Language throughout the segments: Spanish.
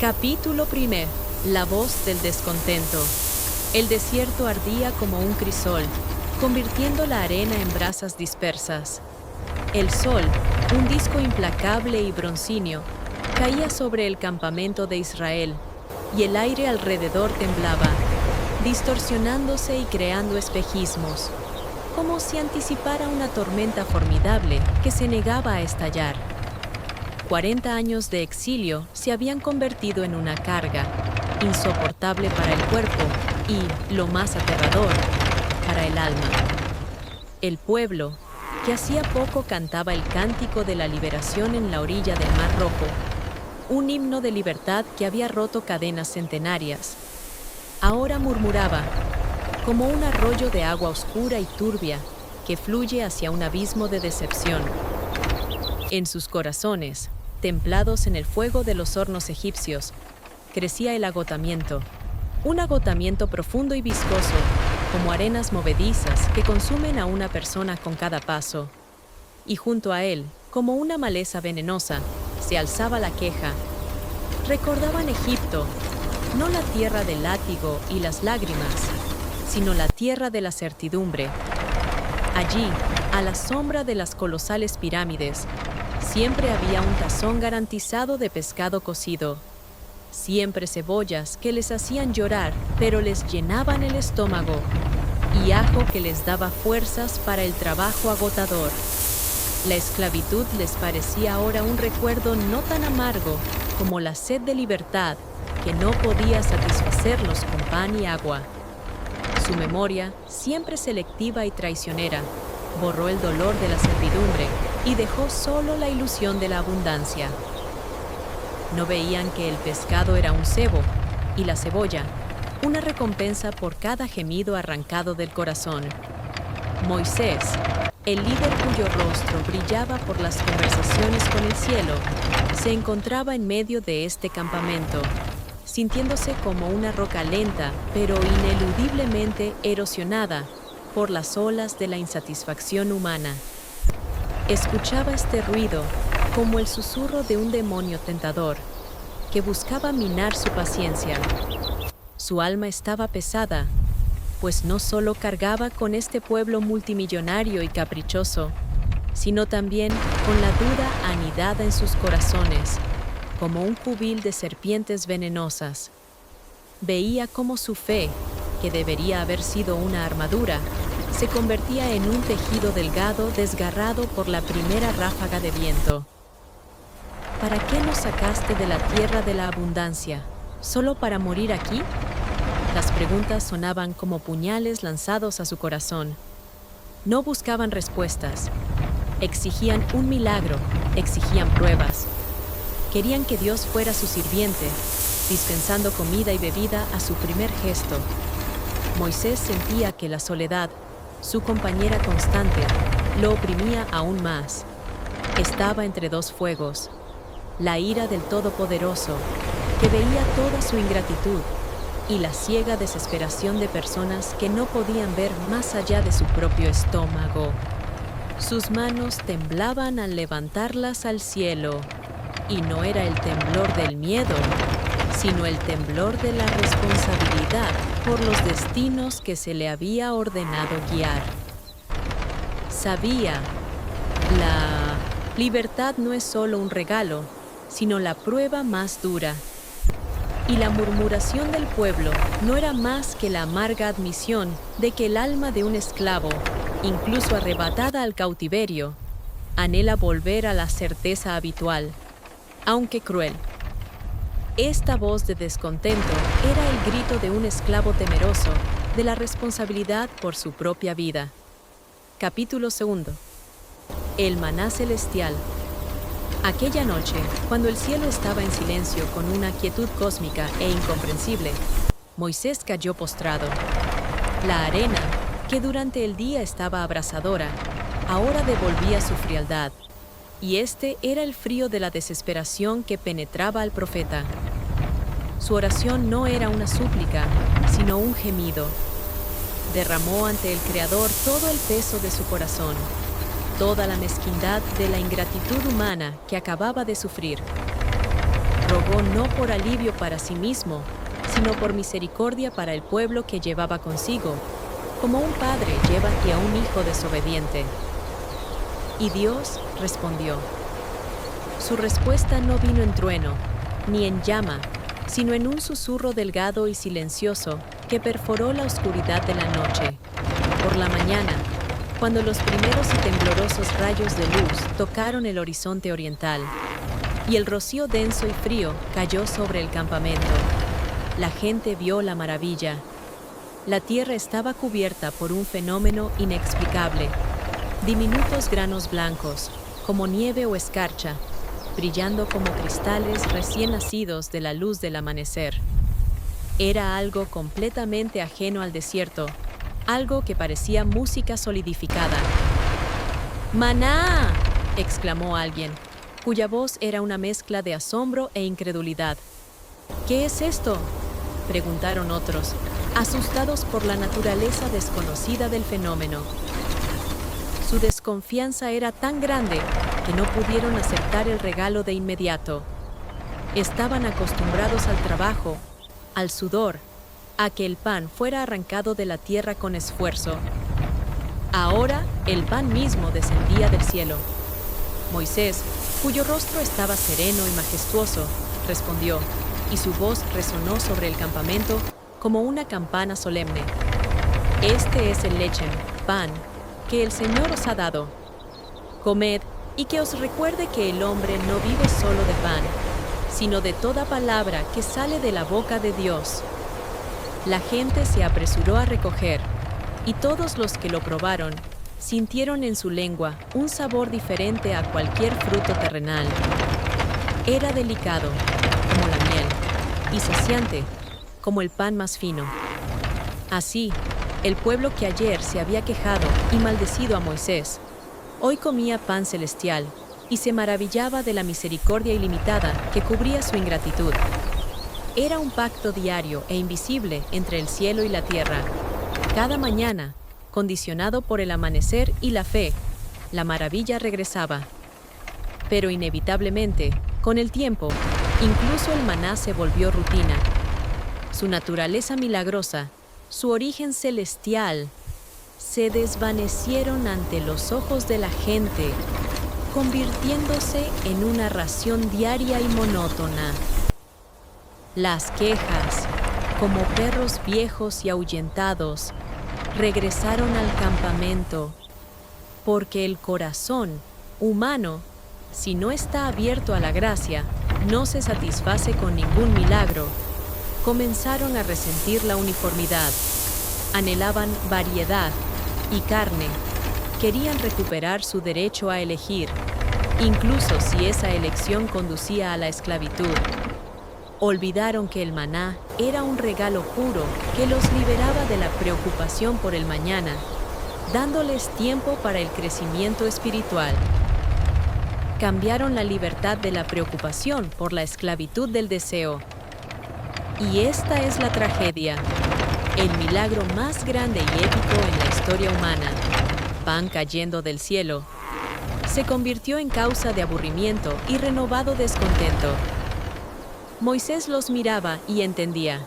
Capítulo 1. La voz del descontento. El desierto ardía como un crisol, convirtiendo la arena en brasas dispersas. El sol, un disco implacable y broncíneo, caía sobre el campamento de Israel, y el aire alrededor temblaba, distorsionándose y creando espejismos, como si anticipara una tormenta formidable que se negaba a estallar. 40 años de exilio se habían convertido en una carga, insoportable para el cuerpo y, lo más aterrador, para el alma. El pueblo, que hacía poco cantaba el cántico de la liberación en la orilla del Mar Rojo, un himno de libertad que había roto cadenas centenarias, ahora murmuraba, como un arroyo de agua oscura y turbia que fluye hacia un abismo de decepción. En sus corazones, templados en el fuego de los hornos egipcios, crecía el agotamiento, un agotamiento profundo y viscoso, como arenas movedizas que consumen a una persona con cada paso. Y junto a él, como una maleza venenosa, se alzaba la queja. Recordaban Egipto, no la tierra del látigo y las lágrimas, sino la tierra de la certidumbre. Allí, a la sombra de las colosales pirámides, siempre había un tazón garantizado de pescado cocido. Siempre cebollas que les hacían llorar, pero les llenaban el estómago, y ajo que les daba fuerzas para el trabajo agotador. La esclavitud les parecía ahora un recuerdo no tan amargo como la sed de libertad que no podía satisfacerlos con pan y agua. Su memoria, siempre selectiva y traicionera, borró el dolor de la servidumbre y dejó solo la ilusión de la abundancia. No veían que el pescado era un cebo y la cebolla, una recompensa por cada gemido arrancado del corazón. Moisés, el líder cuyo rostro brillaba por las conversaciones con el cielo, se encontraba en medio de este campamento, sintiéndose como una roca lenta, pero ineludiblemente erosionada por las olas de la insatisfacción humana. Escuchaba este ruido como el susurro de un demonio tentador, que buscaba minar su paciencia. Su alma estaba pesada, pues no solo cargaba con este pueblo multimillonario y caprichoso, sino también con la duda anidada en sus corazones, como un cubil de serpientes venenosas. Veía cómo su fe, que debería haber sido una armadura, se convertía en un tejido delgado desgarrado por la primera ráfaga de viento. ¿Para qué nos sacaste de la tierra de la abundancia? ¿Solo para morir aquí? Las preguntas sonaban como puñales lanzados a su corazón. No buscaban respuestas. Exigían un milagro, exigían pruebas. Querían que Dios fuera su sirviente, dispensando comida y bebida a su primer gesto. Moisés sentía que la soledad, su compañera constante, lo oprimía aún más. Estaba entre dos fuegos: la ira del Todopoderoso, que veía toda su ingratitud, y la ciega desesperación de personas que no podían ver más allá de su propio estómago. Sus manos temblaban al levantarlas al cielo, y no era el temblor del miedo, sino el temblor de la responsabilidad por los destinos que se le había ordenado guiar. Sabía, la libertad no es solo un regalo, sino la prueba más dura. Y la murmuración del pueblo no era más que la amarga admisión de que el alma de un esclavo, incluso arrebatada al cautiverio, anhela volver a la certeza habitual, aunque cruel. Esta voz de descontento era el grito de un esclavo temeroso de la responsabilidad por su propia vida. Capítulo 2. El maná celestial. Aquella noche, cuando el cielo estaba en silencio con una quietud cósmica e incomprensible, Moisés cayó postrado. La arena, que durante el día estaba abrasadora, ahora devolvía su frialdad, y este era el frío de la desesperación que penetraba al profeta. Su oración no era una súplica, sino un gemido. Derramó ante el Creador todo el peso de su corazón, toda la mezquindad de la ingratitud humana que acababa de sufrir. rogó no por alivio para sí mismo, sino por misericordia para el pueblo que llevaba consigo, como un padre lleva a un hijo desobediente. Y Dios respondió. Su respuesta no vino en trueno, ni en llama, sino en un susurro delgado y silencioso que perforó la oscuridad de la noche. Por la mañana, cuando los primeros y temblorosos rayos de luz tocaron el horizonte oriental, y el rocío denso y frío cayó sobre el campamento, la gente vio la maravilla. La tierra estaba cubierta por un fenómeno inexplicable, diminutos granos blancos, como nieve o escarcha, brillando como cristales recién nacidos de la luz del amanecer. Era algo completamente ajeno al desierto, algo que parecía música solidificada. ¡Maná!, exclamó alguien, cuya voz era una mezcla de asombro e incredulidad. ¿Qué es esto?, preguntaron otros, asustados por la naturaleza desconocida del fenómeno. Su desconfianza era tan grande que no pudieron aceptar el regalo de inmediato. Estaban acostumbrados al trabajo, al sudor, a que el pan fuera arrancado de la tierra con esfuerzo. Ahora el pan mismo descendía del cielo. Moisés, cuyo rostro estaba sereno y majestuoso, respondió, y su voz resonó sobre el campamento como una campana solemne. Este es el lechem, pan, que el Señor os ha dado. Comed, y que os recuerde que el hombre no vive solo de pan, sino de toda palabra que sale de la boca de Dios. La gente se apresuró a recoger, y todos los que lo probaron sintieron en su lengua un sabor diferente a cualquier fruto terrenal. Era delicado, como la miel, y saciante, como el pan más fino. Así, el pueblo que ayer se había quejado y maldecido a Moisés, hoy comía pan celestial y se maravillaba de la misericordia ilimitada que cubría su ingratitud. Era un pacto diario e invisible entre el cielo y la tierra. Cada mañana, condicionado por el amanecer y la fe, la maravilla regresaba. Pero inevitablemente, con el tiempo, incluso el maná se volvió rutina. Su naturaleza milagrosa, su origen celestial, se desvanecieron ante los ojos de la gente, convirtiéndose en una ración diaria y monótona. Las quejas, como perros viejos y ahuyentados, regresaron al campamento, porque el corazón humano, si no está abierto a la gracia, no se satisface con ningún milagro. Comenzaron a resentir la uniformidad, anhelaban variedad y carne, querían recuperar su derecho a elegir, incluso si esa elección conducía a la esclavitud. Olvidaron que el maná era un regalo puro que los liberaba de la preocupación por el mañana, dándoles tiempo para el crecimiento espiritual. Cambiaron la libertad de la preocupación por la esclavitud del deseo. Y esta es la tragedia, el milagro más grande y épico en la historia humana, pan cayendo del cielo, se convirtió en causa de aburrimiento y renovado descontento. Moisés los miraba y entendía.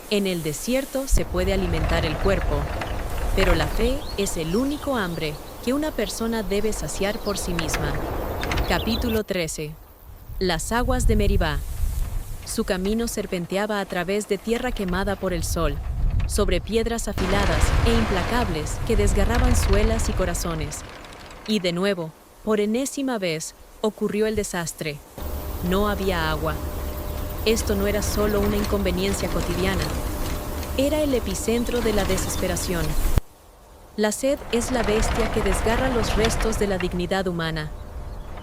En el desierto se puede alimentar el cuerpo, pero la fe es el único hambre que una persona debe saciar por sí misma. Capítulo 13. Las aguas de Meribá. Su camino serpenteaba a través de tierra quemada por el sol, sobre piedras afiladas e implacables que desgarraban suelas y corazones. Y de nuevo, por enésima vez, ocurrió el desastre. No había agua. Esto no era solo una inconveniencia cotidiana. Era el epicentro de la desesperación. La sed es la bestia que desgarra los restos de la dignidad humana.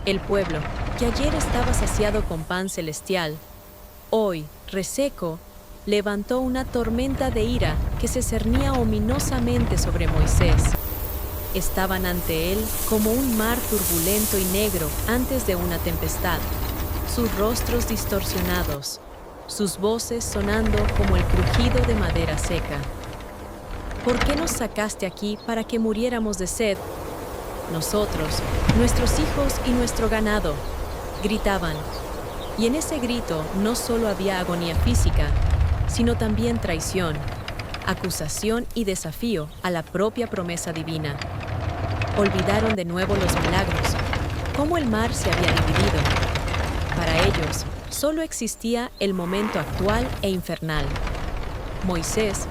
El pueblo, que ayer estaba saciado con pan celestial, hoy, reseco, levantó una tormenta de ira que se cernía ominosamente sobre Moisés. Estaban ante él como un mar turbulento y negro antes de una tempestad, sus rostros distorsionados, sus voces sonando como el crujido de madera seca. ¿Por qué nos sacaste aquí para que muriéramos de sed? Nosotros, nuestros hijos y nuestro ganado, gritaban. Y en ese grito no solo había agonía física, sino también traición, acusación y desafío a la propia promesa divina. Olvidaron de nuevo los milagros, cómo el mar se había dividido. Para ellos, solo existía el momento actual e infernal. Moisés,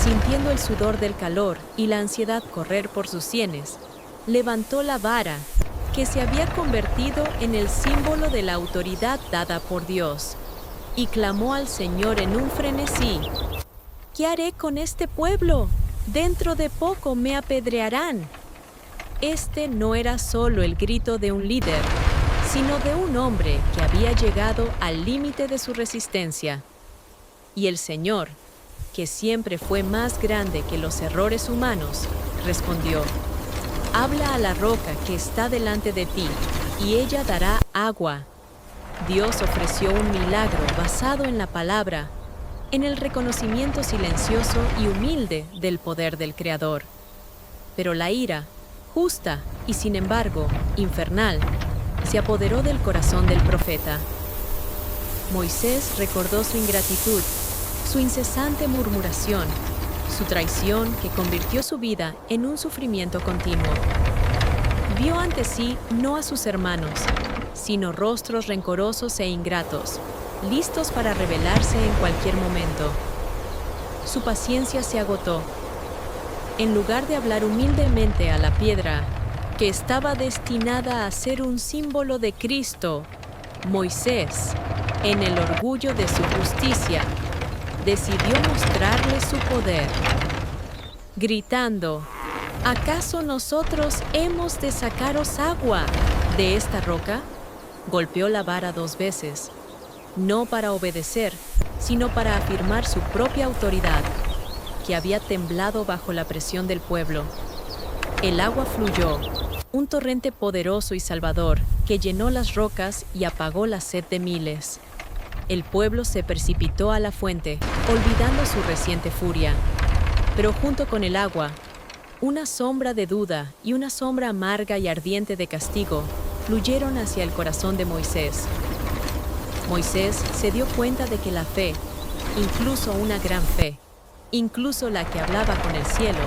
sintiendo el sudor del calor y la ansiedad correr por sus sienes, levantó la vara, que se había convertido en el símbolo de la autoridad dada por Dios, y clamó al Señor en un frenesí: «¿Qué haré con este pueblo? Dentro de poco me apedrearán». Este no era solo el grito de un líder, sino de un hombre que había llegado al límite de su resistencia. Y el Señor, que siempre fue más grande que los errores humanos, respondió: «Habla a la roca que está delante de ti, y ella dará agua». Dios ofreció un milagro basado en la palabra, en el reconocimiento silencioso y humilde del poder del Creador. Pero la ira, justa y sin embargo infernal, se apoderó del corazón del profeta. Moisés recordó su ingratitud, su incesante murmuración, su traición que convirtió su vida en un sufrimiento continuo. Vio ante sí no a sus hermanos, sino rostros rencorosos e ingratos, listos para rebelarse en cualquier momento. Su paciencia se agotó. En lugar de hablar humildemente a la piedra, que estaba destinada a ser un símbolo de Cristo, Moisés, en el orgullo de su justicia, decidió mostrarle su poder, gritando: «¿Acaso nosotros hemos de sacaros agua de esta roca?». Golpeó la vara 2 veces, no para obedecer, sino para afirmar su propia autoridad, que había temblado bajo la presión del pueblo. El agua fluyó, un torrente poderoso y salvador que llenó las rocas y apagó la sed de miles. El pueblo se precipitó a la fuente, olvidando su reciente furia. Pero junto con el agua, una sombra de duda y una sombra amarga y ardiente de castigo fluyeron hacia el corazón de Moisés. Moisés se dio cuenta de que la fe, incluso una gran fe, incluso la que hablaba con el cielo,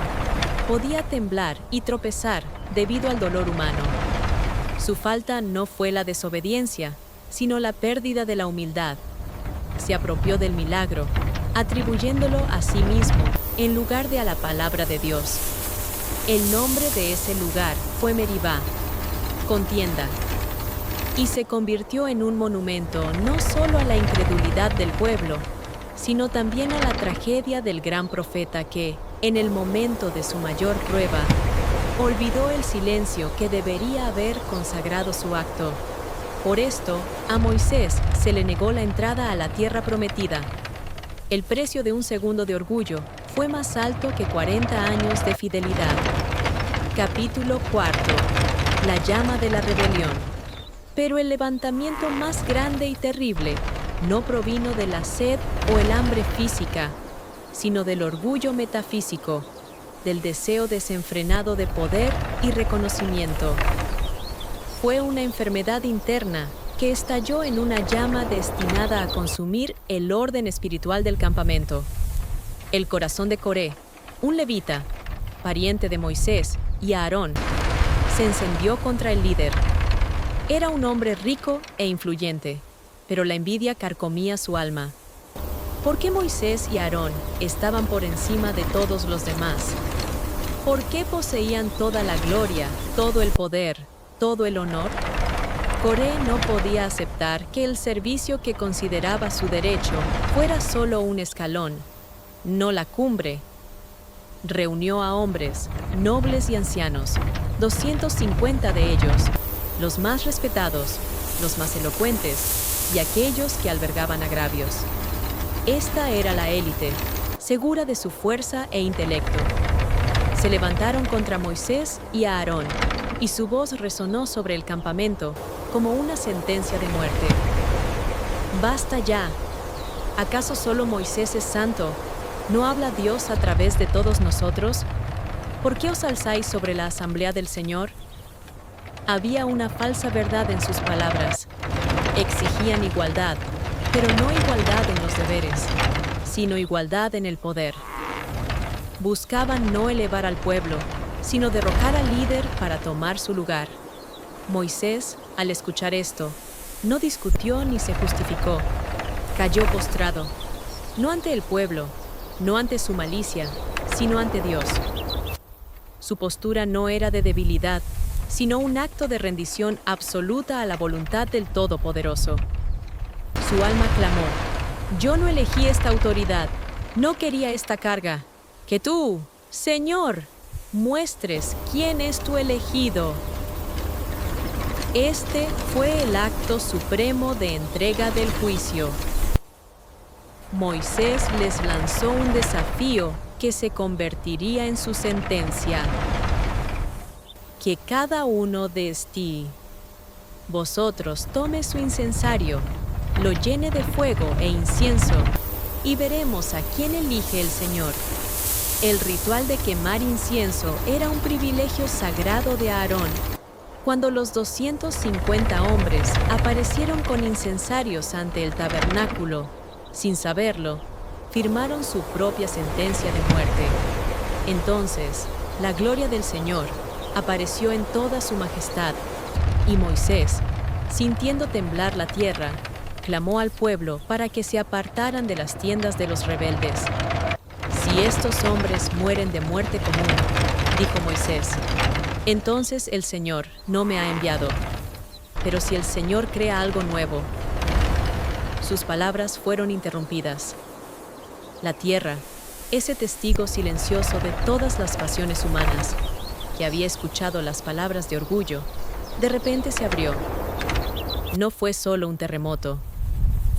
podía temblar y tropezar debido al dolor humano. Su falta no fue la desobediencia, sino la pérdida de la humildad. Se apropió del milagro, atribuyéndolo a sí mismo en lugar de a la palabra de Dios. El nombre de ese lugar fue Meribá, contienda, y se convirtió en un monumento no solo a la incredulidad del pueblo, sino también a la tragedia del gran profeta que, en el momento de su mayor prueba, olvidó el silencio que debería haber consagrado su acto. Por esto, a Moisés se le negó la entrada a la tierra prometida. El precio de un segundo de orgullo fue más alto que 40 años de fidelidad. Capítulo 4. La llama de la rebelión. Pero el levantamiento más grande y terrible no provino de la sed o el hambre física, sino del orgullo metafísico, del deseo desenfrenado de poder y reconocimiento. Fue una enfermedad interna que estalló en una llama destinada a consumir el orden espiritual del campamento. El corazón de Coré, un levita, pariente de Moisés y Aarón, se encendió contra el líder. Era un hombre rico e influyente, pero la envidia carcomía su alma. ¿Por qué Moisés y Aarón estaban por encima de todos los demás? ¿Por qué poseían toda la gloria, todo el poder, todo el honor? Coré no podía aceptar que el servicio que consideraba su derecho fuera solo un escalón, no la cumbre. Reunió a hombres, nobles y ancianos, 250 de ellos, los más respetados, los más elocuentes y aquellos que albergaban agravios. Esta era la élite, segura de su fuerza e intelecto. Se levantaron contra Moisés y Aarón, y su voz resonó sobre el campamento como una sentencia de muerte. ¡Basta ya! ¿Acaso solo Moisés es santo? ¿No habla Dios a través de todos nosotros? ¿Por qué os alzáis sobre la asamblea del Señor? Había una falsa verdad en sus palabras. Exigían igualdad, pero no igualdad en los deberes, sino igualdad en el poder. Buscaban no elevar al pueblo, sino derrocar al líder para tomar su lugar. Moisés, al escuchar esto, no discutió ni se justificó. Cayó postrado, no ante el pueblo, no ante su malicia, sino ante Dios. Su postura no era de debilidad, sino un acto de rendición absoluta a la voluntad del Todopoderoso. Su alma clamó: «Yo no elegí esta autoridad, no quería esta carga. Que tú, Señor, muestres quién es tu elegido». Este fue el acto supremo de entrega del juicio. Moisés les lanzó un desafío que se convertiría en su sentencia. Que cada uno de vosotros tome su incensario, lo llene de fuego e incienso, y veremos a quién elige el Señor. El ritual de quemar incienso era un privilegio sagrado de Aarón. Cuando los 250 hombres aparecieron con incensarios ante el tabernáculo, sin saberlo, firmaron su propia sentencia de muerte. Entonces, la gloria del Señor apareció en toda su majestad, y Moisés, sintiendo temblar la tierra, clamó al pueblo para que se apartaran de las tiendas de los rebeldes. «Si estos hombres mueren de muerte común», dijo Moisés, «entonces el Señor no me ha enviado. Pero si el Señor crea algo nuevo». Sus palabras fueron interrumpidas. La tierra, ese testigo silencioso de todas las pasiones humanas, que había escuchado las palabras de orgullo, de repente se abrió. No fue solo un terremoto,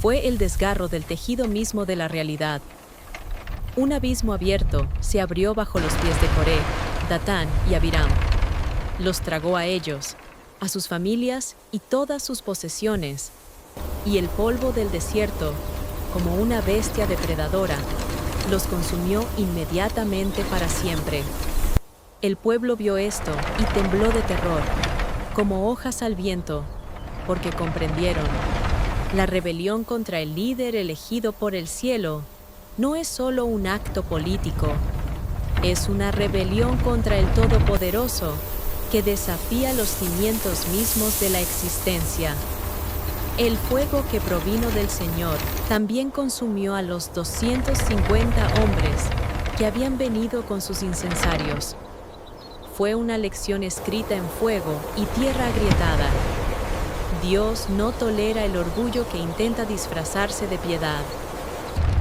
fue el desgarro del tejido mismo de la realidad. Un abismo abierto se abrió bajo los pies de Coré, Datán y Abiram. Los tragó a ellos, a sus familias y todas sus posesiones, y el polvo del desierto, como una bestia depredadora, los consumió inmediatamente para siempre. El pueblo vio esto y tembló de terror, como hojas al viento, porque comprendieron: la rebelión contra el líder elegido por el cielo no es solo un acto político, es una rebelión contra el Todopoderoso que desafía los cimientos mismos de la existencia. El fuego que provino del Señor también consumió a los 250 hombres que habían venido con sus incensarios. Fue una lección escrita en fuego y tierra agrietada. Dios no tolera el orgullo que intenta disfrazarse de piedad.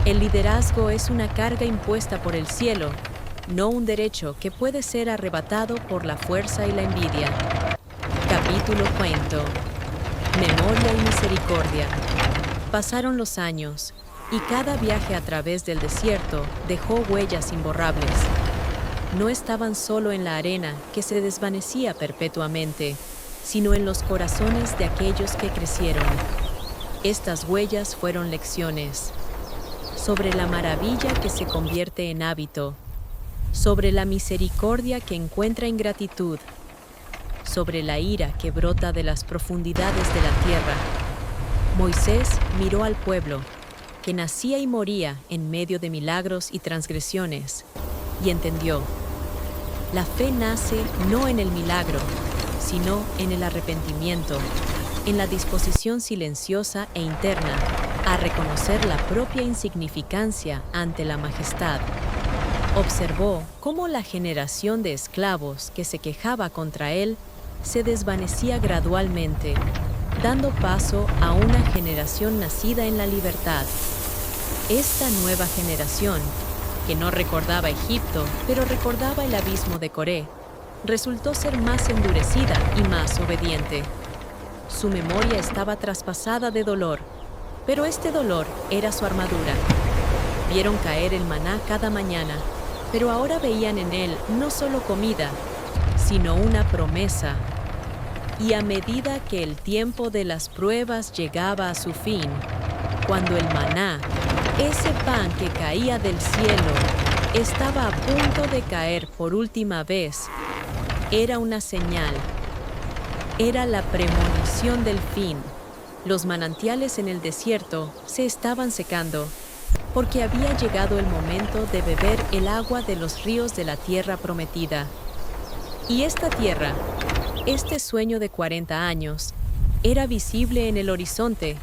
El liderazgo es una carga impuesta por el cielo, no un derecho que puede ser arrebatado por la fuerza y la envidia. Capítulo 4. Memoria y misericordia. Pasaron los años, y cada viaje a través del desierto dejó huellas imborrables. No estaban solo en la arena, que se desvanecía perpetuamente, sino en los corazones de aquellos que crecieron. Estas huellas fueron lecciones sobre la maravilla que se convierte en hábito, sobre la misericordia que encuentra ingratitud, sobre la ira que brota de las profundidades de la tierra. Moisés miró al pueblo, que nacía y moría en medio de milagros y transgresiones, y entendió: la fe nace no en el milagro, sino en el arrepentimiento, en la disposición silenciosa e interna a reconocer la propia insignificancia ante la majestad. Observó cómo la generación de esclavos que se quejaba contra él se desvanecía gradualmente, dando paso a una generación nacida en la libertad. Esta nueva generación, que no recordaba Egipto, pero recordaba el abismo de Coré, resultó ser más endurecida y más obediente. Su memoria estaba traspasada de dolor, pero este dolor era su armadura. Vieron caer el maná cada mañana, pero ahora veían en él no solo comida, sino una promesa. Y a medida que el tiempo de las pruebas llegaba a su fin, cuando el maná, ese pan que caía del cielo, estaba a punto de caer por última vez, era una señal. Era la premonición del fin, Los manantiales en el desierto se estaban secando, porque había llegado el momento de beber el agua de los ríos de la tierra prometida. Y esta tierra, este sueño de 40 años, era visible en el horizonte,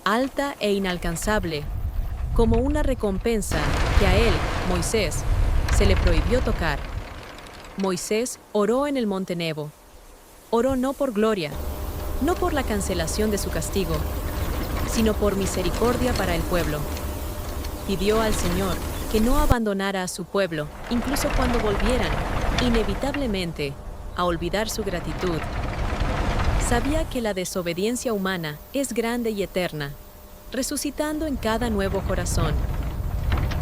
alta e inalcanzable, como una recompensa que a él, Moisés, se le prohibió tocar. Moisés oró en el monte Nebo. Oró no por gloria, no por la cancelación de su castigo, sino por misericordia para el pueblo. Pidió al Señor que no abandonara a su pueblo, incluso cuando volvieran, inevitablemente, a olvidar su gratitud. Sabía que la desobediencia humana es grande y eterna, resucitando en cada nuevo corazón.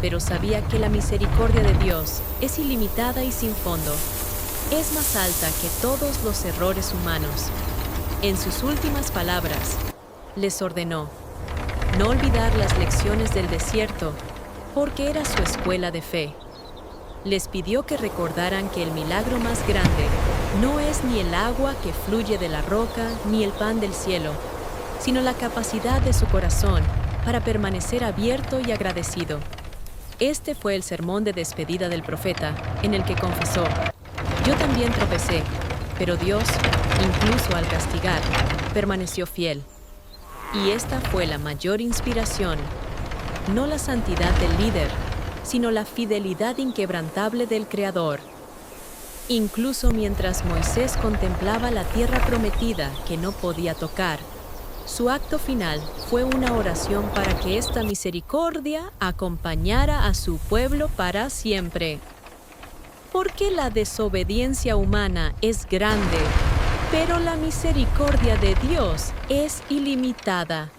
Pero sabía que la misericordia de Dios es ilimitada y sin fondo. Es más alta que todos los errores humanos. En sus últimas palabras, les ordenó no olvidar las lecciones del desierto, porque era su escuela de fe. Les pidió que recordaran que el milagro más grande no es ni el agua que fluye de la roca ni el pan del cielo, sino la capacidad de su corazón para permanecer abierto y agradecido. Este fue el sermón de despedida del profeta, en el que confesó: yo también tropecé, pero Dios, incluso al castigar, permaneció fiel. Y esta fue la mayor inspiración, no la santidad del líder, sino la fidelidad inquebrantable del Creador. Incluso mientras Moisés contemplaba la tierra prometida que no podía tocar, su acto final fue una oración para que esta misericordia acompañara a su pueblo para siempre. Porque la desobediencia humana es grande, pero la misericordia de Dios es ilimitada.